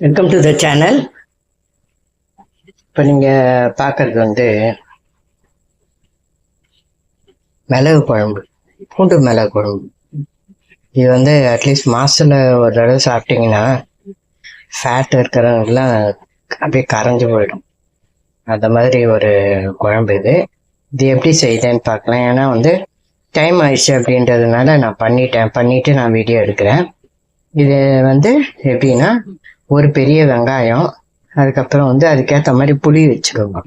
Welcome to the channel. இப்போ நீங்கள் பார்க்குறது வந்து மிளகு குழம்பு, பூண்டு மிளகு குழம்பு. இது வந்து அட்லீஸ்ட் மாதத்தில் ஒரு தடவை சாப்பிட்டிங்கன்னா ஃபேட் இருக்கிறவங்கெல்லாம் அப்படியே கரைஞ்சி போயிடும். அந்த மாதிரி ஒரு குழம்பு இது. இது எப்படி செய்யுதுன்னு பார்க்கலாம். ஏன்னா வந்து டைம் ஆயிடுச்சு அப்படின்றதுனால நான் பண்ணிவிட்டு நான் வீடியோ எடுக்கிறேன். இது வந்து எப்படின்னா, ஒரு பெரிய வெங்காயம், அதுக்கப்புறம் வந்து அதுக்கேற்ற மாதிரி புளி வச்சுக்கோங்க.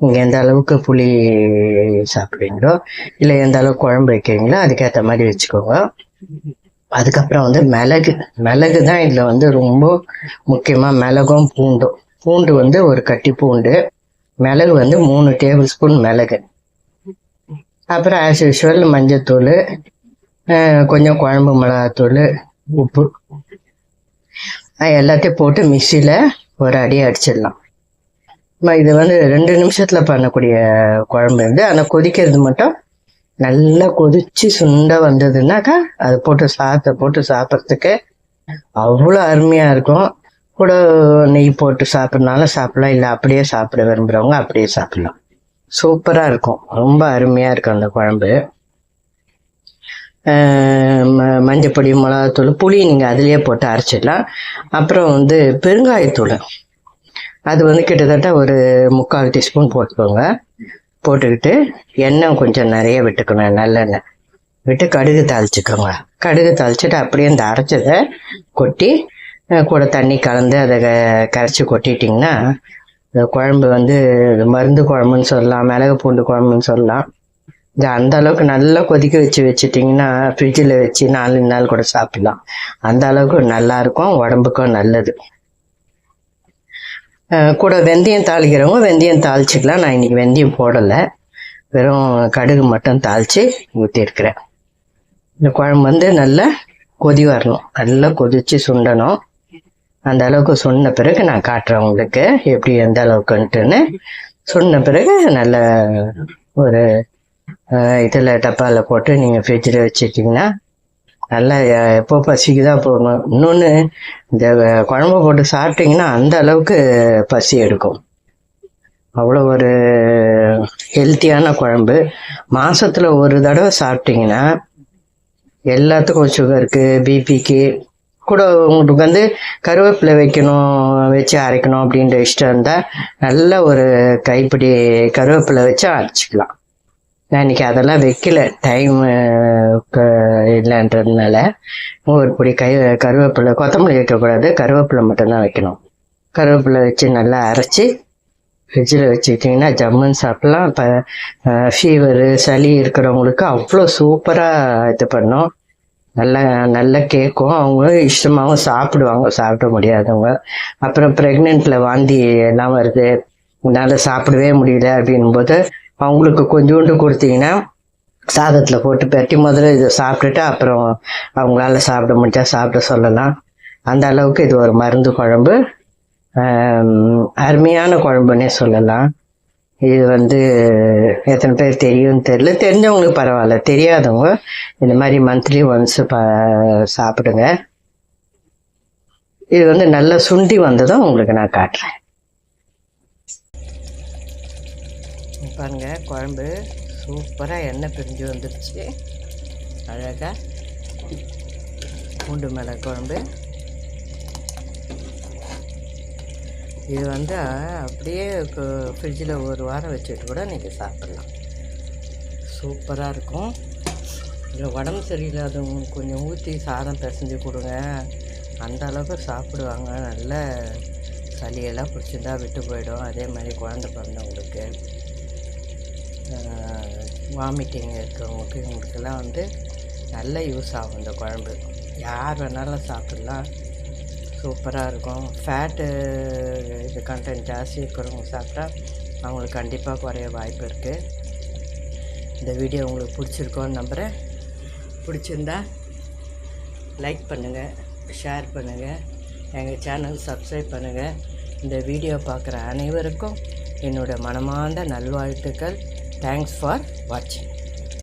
நீங்கள் எந்த அளவுக்கு புளி சாப்பிடுவீங்களோ இல்லை எந்த அளவுக்கு குழம்பு வைக்கிறீங்களோ அதுக்கேற்ற மாதிரி வச்சுக்கோங்க. அதுக்கப்புறம் வந்து மிளகு தான் இதில் வந்து ரொம்ப முக்கியமாக. மிளகும் பூண்டு வந்து ஒரு கட்டி பூண்டு, மிளகு வந்து 3 டேபிள் ஸ்பூன் மிளகு. அப்புறம் ஆஸ் யூஷுவல் மஞ்சத்தூள், கொஞ்சம் குழம்பு மிளகாத்தூள், உப்பு எல்லாத்தையும் போட்டு மிக்சியில் ஒரு அடி அடிச்சிடலாம். இது வந்து 2 நிமிஷத்தில் பண்ணக்கூடிய குழம்பு வந்து. ஆனால் கொதிக்கிறது மட்டும் நல்லா கொதிச்சு சுண்ட வந்ததுன்னாக்கா அது போட்டு சாப்பிட்றதுக்கு அவ்வளோ அருமையாக இருக்கும். கூட நெய் போட்டு சாப்பிட்றதுனால சாப்பிடலாம், இல்லை அப்படியே சாப்பிட விரும்புகிறவங்க அப்படியே சாப்பிடலாம். சூப்பராக இருக்கும், ரொம்ப அருமையாக இருக்கும் அந்த குழம்பு. மஞ்சப்பொடி, மிளகாத்தூள், புளி நீங்கள் அதிலேயே போட்டு அரைச்சிடலாம். அப்புறம் வந்து பெருங்காயத்தூள், அது வந்து கிட்டத்தட்ட ஒரு 3/4 டீஸ்பூன் போட்டுக்கோங்க. போட்டுக்கிட்டு எண்ணெய் கொஞ்சம் நிறைய விட்டுக்கணும், நல்லெண்ணெய் விட்டு கடுகு தாளிச்சுக்கோங்க. கடுகு தாளிச்சுட்டு அப்படியே இந்த அரைச்சதை கொட்டி கூட தண்ணி கலந்து அதை கரைச்சி கொட்டிட்டிங்கன்னா இந்த குழம்பு வந்து மருந்து குழம்புன்னு சொல்லலாம், மிளகு பூண்டு குழம்புன்னு சொல்லலாம். இது அந்த அளவுக்கு நல்லா கொதிக்க வச்சுட்டிங்கன்னா ஃப்ரிட்ஜில் வச்சு 4 நாள் கூட சாப்பிடலாம். அந்த அளவுக்கு நல்லாயிருக்கும், உடம்புக்கும் நல்லது. கூட வெந்தயம் தாளிக்கிறவங்க வெந்தயம் தாளிச்சிக்கலாம். நான் இன்றைக்கி வெந்தயம் போடலை, வெறும் கடுகு மட்டும் தாளித்து ஊற்றிருக்கிறேன். இந்த குழம்பு வந்து நல்லா கொதி வரணும், நல்லா கொதித்து சுண்டணும். அந்த அளவுக்கு சொன்ன பிறகு நான் காட்டுறேன் உங்களுக்கு எப்படி எந்த அளவுக்குன்ட்டுன்னு. சொன்ன பிறகு நல்ல ஒரு இதில் டப்பாவில் போட்டு நீங்கள் ஃப்ரிட்ஜில் வச்சுட்டிங்கன்னா நல்லா எப்போ பசிக்குதான் போகணும். இன்னொன்று, இந்த குழம்பு போட்டு சாப்பிட்டிங்கன்னா அந்த அளவுக்கு பசி எடுக்கும். அவ்வளோ ஒரு ஹெல்த்தியான குழம்பு. மாதத்தில் ஒரு தடவை சாப்பிட்டிங்கன்னா எல்லாத்துக்கும், சுகருக்கு, பிபிக்கு கூட, உங்களுக்கு வந்து கருவேப்பிலை வச்சு அரைக்கணும் அப்படின்ற இஷ்டம் இருந்தால் நல்ல ஒரு கைப்பிடி கருவேப்பிலை வச்சு அரைச்சிக்கலாம். நான் இன்றைக்கி அதெல்லாம் வைக்கல, டைம் இல்லைன்றதுனால. ஒரு பிடி கருவேப்பிலை, கொத்தமல்லி வைக்கக்கூடாது, கருவேப்பிலை மட்டும்தான் வைக்கணும். கருவேப்பிலை வச்சு நல்லா அரைச்சி ஃப்ரிட்ஜில் வச்சுக்கிட்டிங்கன்னா ஜம்முன்னு சாப்பிட்லாம். இப்போ ஃபீவரு, சளி இருக்கிறவங்களுக்கு அவ்வளோ சூப்பராக இது பண்ணும். நல்லா கேட்கும், அவங்க இஷ்டமாகவும் சாப்பிடுவாங்க, சாப்பிட முடியாதவங்க. அப்புறம் ப்ரெக்னென்ட்டில் வாந்தி எல்லாம் வருது, என்னால் சாப்பிடவே முடியல அப்படின்போது அவங்களுக்கு கொஞ்சோண்டு கொடுத்தீங்கன்னா சாதத்தில் போட்டு பெரட்டி முதல்ல இதை சாப்பிட்டுட்டு அப்புறம் அவங்களால சாப்பிட முடிஞ்சா சாப்பிட சொல்லலாம். அந்த அளவுக்கு இது ஒரு மருந்து குழம்பு, அருமையான குழம்புன்னே சொல்லலாம். இது வந்து எத்தனை பேர் தெரியும்னு தெரியல, தெரிஞ்சவங்களுக்கு பரவாயில்ல, தெரியாதவங்க இந்த மாதிரி மந்த்லி ஒன்ஸ் சாப்பிடுங்க. இது வந்து நல்லா சுண்டி வந்ததும் உங்களுக்கு நான் காட்டுறேன். பாருங்க, குழம்பு சூப்பராக எண்ணெய் பிரிஞ்சு வந்துடுச்சு. அழகாக பூண்டு மிளகு குழம்பு. இது வந்து அப்படியே ஃப்ரிட்ஜில் ஒரு வாரம் வச்சுட்டு கூட நீங்கள் சாப்பிட்லாம், சூப்பராக இருக்கும். இதில் உடம்பு சரியில்லாதவங்க கொஞ்சம் ஊற்றி சாதம் பிசைஞ்சு கொடுங்க, அந்த அளவுக்கு சாப்பிடுவாங்க. நல்ல சளியெல்லாம் பிடிச்சிருந்தா விட்டு போயிடும். அதே மாதிரி குழந்தை பிறந்தவங்களுக்கு, வாமிட்டிங் இருக்கிறவங்களுக்கு, இவங்களுக்கெல்லாம் வந்து நல்ல யூஸ் ஆகும் இந்த குழம்பு. யார் வேணாலும் சாப்பிட்லாம், சூப்பராக இருக்கும். ஃபேட்டு இது கண்டென்ட் ஜாஸ்தி இருக்கிறவங்க சாப்பிட்டா அவங்களுக்கு கண்டிப்பாக குறைய வாய்ப்பு இருக்குது. இந்த வீடியோ உங்களுக்கு பிடிச்சிருக்கோன்னு நம்புகிறேன். பிடிச்சிருந்தா லைக் பண்ணுங்கள், ஷேர் பண்ணுங்கள், எங்கள் சேனல் சப்ஸ்கிரைப் பண்ணுங்கள். இந்த வீடியோ பார்க்குற அனைவருக்கும் என்னோடய மனமார்ந்த நல்வாழ்த்துக்கள். தேங்க்ஸ் ஃபார் வாட்சிங்.